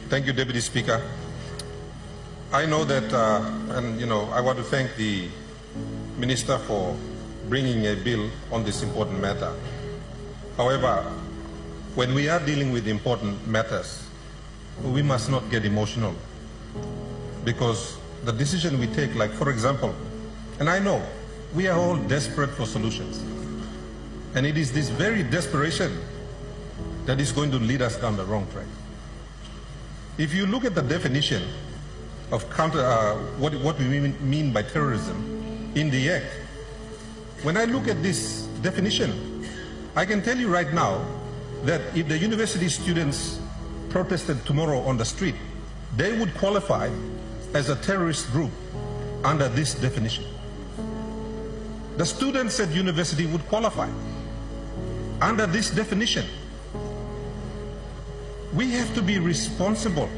Thank you, Deputy Speaker. I know that, I want to thank the Minister for bringing a bill on this important matter. However, when we are dealing with important matters, we must not get emotional, because the decision we take, like for example, and I know we are all desperate for solutions, and it is this very desperation that is going to lead us down the wrong track. If you look at the definition of what we mean by terrorism in the Act, when I look at this definition, I can tell you right now that if the university students protested tomorrow on the street, they would qualify as a terrorist group under this definition. The students at university would qualify under this definition. We have to be responsible.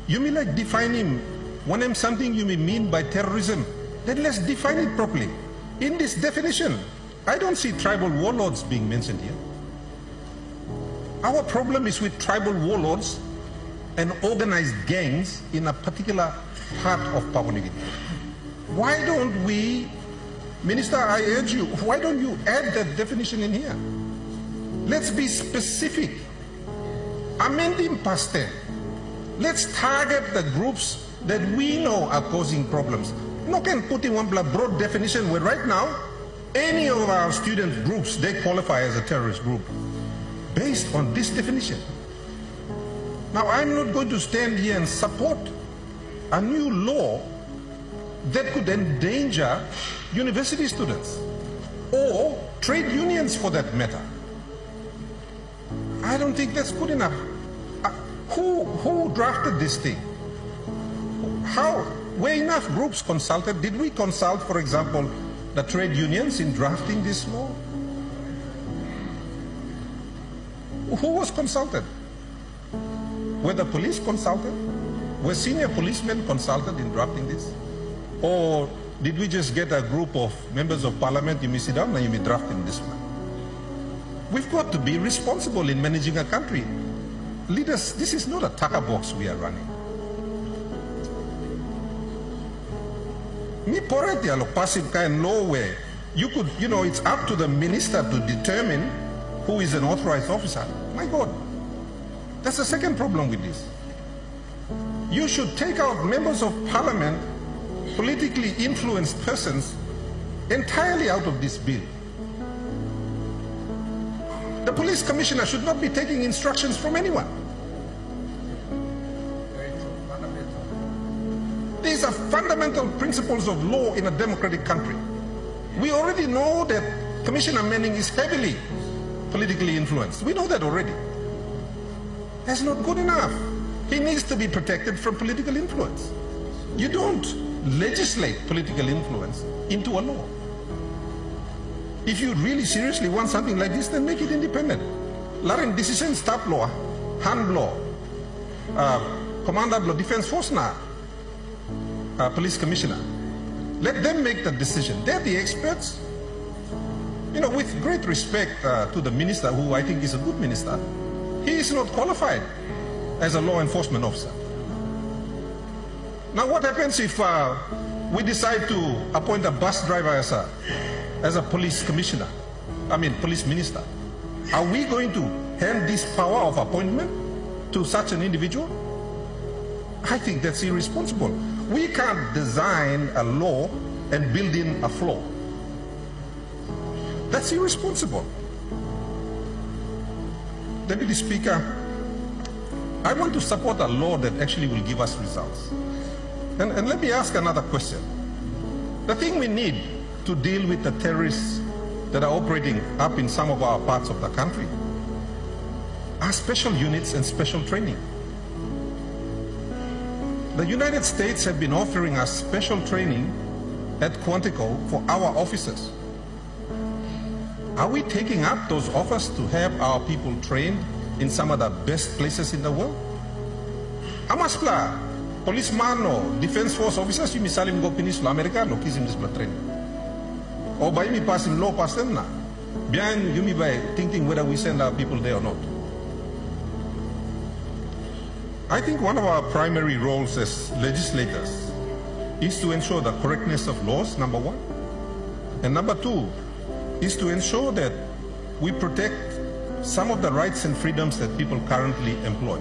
You may like defining when something you may mean by terrorism, then let's define it properly. In this definition, I don't see tribal warlords being mentioned here. Our problem is with tribal warlords and organized gangs in a particular part of Papua New Guinea. Why don't we, Minister, I urge you, why don't you add that definition in here? Let's be specific. Amending past 10. Let's target the groups that we know are causing problems. No can put in one broad definition where right now, any of our student groups, they qualify as a terrorist group based on this definition. Now, I'm not going to stand here and support a new law that could endanger university students or trade unions for that matter. I don't think that's good enough. Who drafted this thing? How? Were enough groups consulted? Did we consult, for example, the trade unions in drafting this law? Who was consulted? Were the police consulted? Were senior policemen consulted in drafting this? Or did we just get a group of members of parliament, you may sit down and you may draft in this one? We've got to be responsible in managing a country. Leaders, this is not a tucker box we are running. Me porati alo passive kind law where you could, it's up to the minister to determine who is an authorized officer. My God, that's the second problem with this. You should take out members of parliament, politically influenced persons, entirely out of this bill. The police commissioner should not be taking instructions from anyone. These are fundamental principles of law in a democratic country. We already know that Commissioner Manning is heavily politically influenced. We know that already. That's not good enough. He needs to be protected from political influence. You don't legislate political influence into a law. If you really seriously want something like this, then make it independent. Larin decision staff law, hand law, commander law, defense force now, police commissioner. Let them make the decision. They're the experts. With great respect to the minister, who I think is a good minister, he is not qualified as a law enforcement officer. Now, what happens if we decide to appoint a bus driver as a police commissioner, police minister? Are we going to hand this power of appointment to such an individual? I think that's irresponsible. We can't design a law and build in a flaw. That's irresponsible. Deputy Speaker, I want to support a law that actually will give us results. And let me ask another question. The thing we need to deal with the terrorists that are operating up in some of our parts of the country are special units and special training. The United States have been offering us special training at Quantico for our officers. Are we taking up those offers to have our people trained in some of the best places in the world? Amaspla, policeman or defense force officers, you misalim go Peninsula America, no kizim this training. Or by me passing law past them na. Behind you me by thinking whether we send our people there or not. I think one of our primary roles as legislators is to ensure the correctness of laws, number one. And number two is to ensure that we protect some of the rights and freedoms that people currently employ.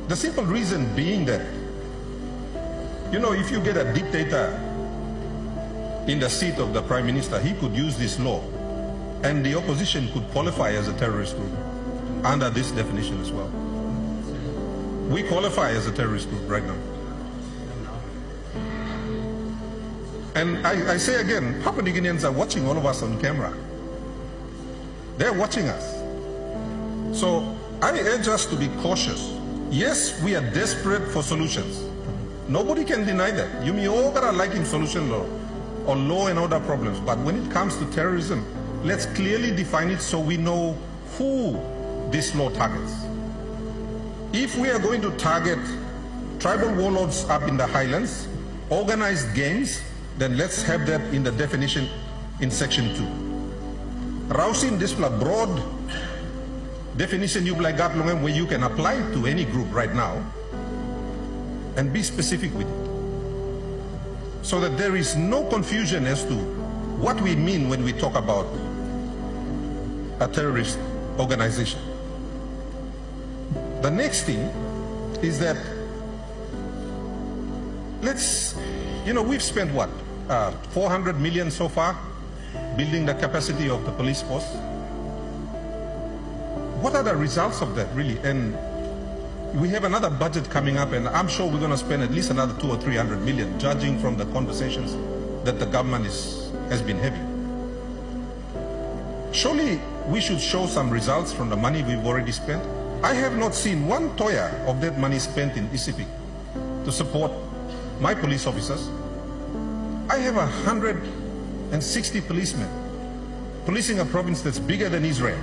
The simple reason being that, you know, if you get a dictator in the seat of the Prime Minister, he could use this law, and the opposition could qualify as a terrorist group under this definition as well. We qualify as a terrorist group right now. And I say again, Papua New Guineans are watching all of us on camera. They're watching us. So I urge us to be cautious. Yes, we are desperate for solutions. Nobody can deny that. You may all gotta like in solution law or law and order problems, but when it comes to terrorism, let's clearly define it so we know who this law targets. If we are going to target tribal warlords up in the highlands, organized gangs, then let's have that in the definition in section 2. Rousing this broad definition you like got where you can apply it to any group right now and be specific with it, so that there is no confusion as to what we mean when we talk about a terrorist organization. The next thing is that we've spent what, 400 million so far building the capacity of the police force. What are the results of that really? And we have another budget coming up, and I'm sure we're going to spend at least another 200 or 300 million, judging from the conversations that the government has been having. Surely we should show some results from the money we've already spent. I have not seen one toya of that money spent in Isipik to support my police officers. I have 160 policemen policing a province that's bigger than Israel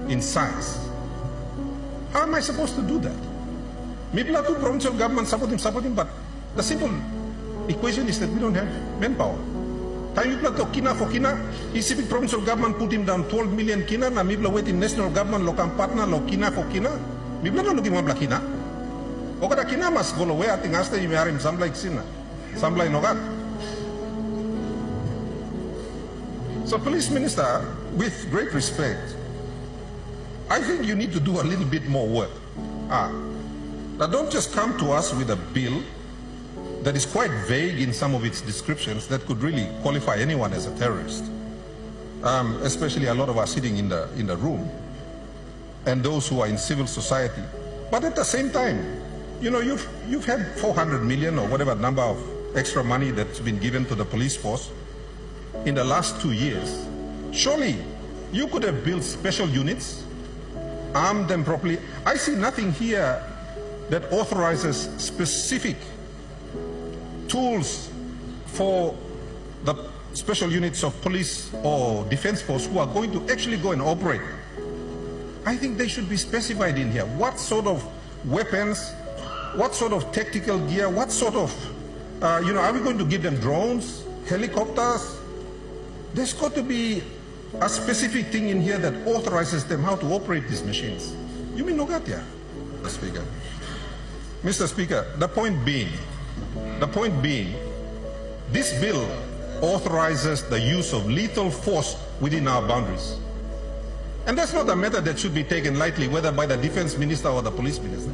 in size. How am I supposed to do that? Maybe two provincial government support him, but the simple equation is that we don't have manpower. Time you to kina for kina, Isipik provincial government put him down 12 million kina, na mibla wait in national government lokang partner lo kina for kina. Mibla no looking mabla kina. Okada kina mas go away ating hasta you may him samlay kisina. Samlay nogat. So Police Minister, with great respect, I think you need to do a little bit more work. Now don't just come to us with a bill that is quite vague in some of its descriptions that could really qualify anyone as a terrorist. Especially a lot of us sitting in the room and those who are in civil society. But at the same time, you know, you've had 400 million or whatever number of extra money that's been given to the police force in the last 2 years. Surely you could have built special units, armed them properly. I see nothing here that authorizes specific tools for the special units of police or defense force who are going to actually go and operate. I think they should be specified in here. What sort of weapons, what sort of tactical gear, what sort of, are we going to give them drones, helicopters? There's got to be a specific thing in here that authorizes them how to operate these machines. You mean Nogatia, Mr. Speaker? Mr. Speaker, the point being, this bill authorizes the use of lethal force within our boundaries. And that's not a matter that should be taken lightly, whether by the defense minister or the police minister.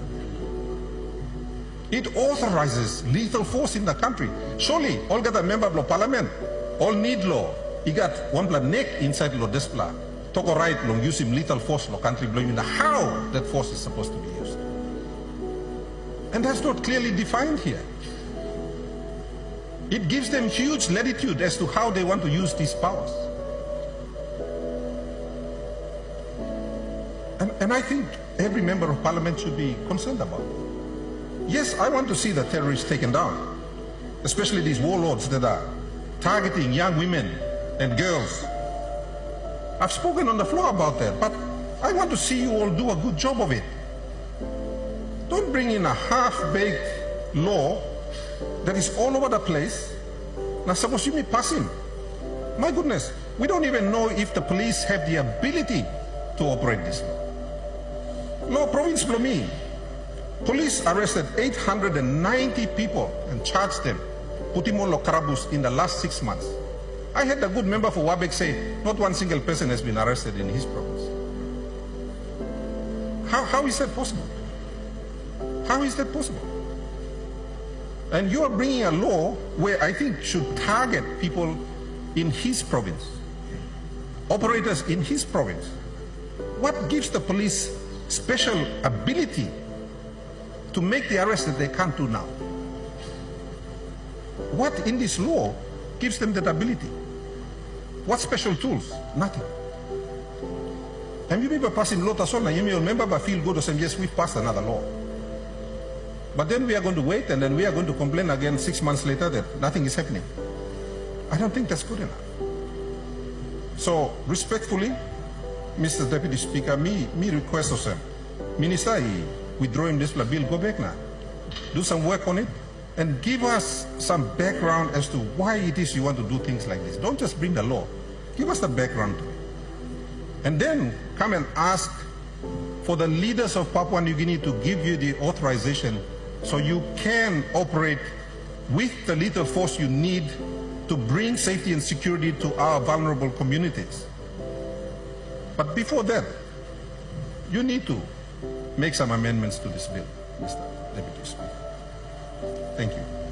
It authorizes lethal force in the country. Surely, all get a member of the parliament, all need law. He got one blood neck inside law displa. Toko right long use him lethal force law country blowing how that force is supposed to be used. And that's not clearly defined here. It gives them huge latitude as to how they want to use these powers. And I think every member of parliament should be concerned about it. Yes, I want to see the terrorists taken down, especially these warlords that are targeting young women and girls. I've spoken on the floor about that, but I want to see you all do a good job of it. Don't bring in a half-baked law that is all over the place. Now suppose you may pass him. My goodness, we don't even know if the police have the ability to operate this law. Law province blomi. Police arrested 890 people and charged them, put him on Lokarabus in the last 6 months. I had a good member for Wabek say, not one single person has been arrested in his province. How is that possible? How is that possible? And you are bringing a law where I think should target people in his province, operators in his province. What gives the police special ability to make the arrest that they can't do now? What in this law gives them that ability? What special tools? Nothing. And you remember passing law tasona, you may remember but feel good or say, yes, we've passed another law. But then we are going to wait and then we are going to complain again 6 months later that nothing is happening. I don't think that's good enough. So respectfully, Mr. Deputy Speaker, me request of him, Minister, withdraw him this bill, go back now. Do some work on it and give us some background as to why it is you want to do things like this. Don't just bring the law. Give us the background to it. And then come and ask for the leaders of Papua New Guinea to give you the authorization so you can operate with the little force you need to bring safety and security to our vulnerable communities. But before that, you need to make some amendments to this bill, Mr. Deputy Speaker. Thank you.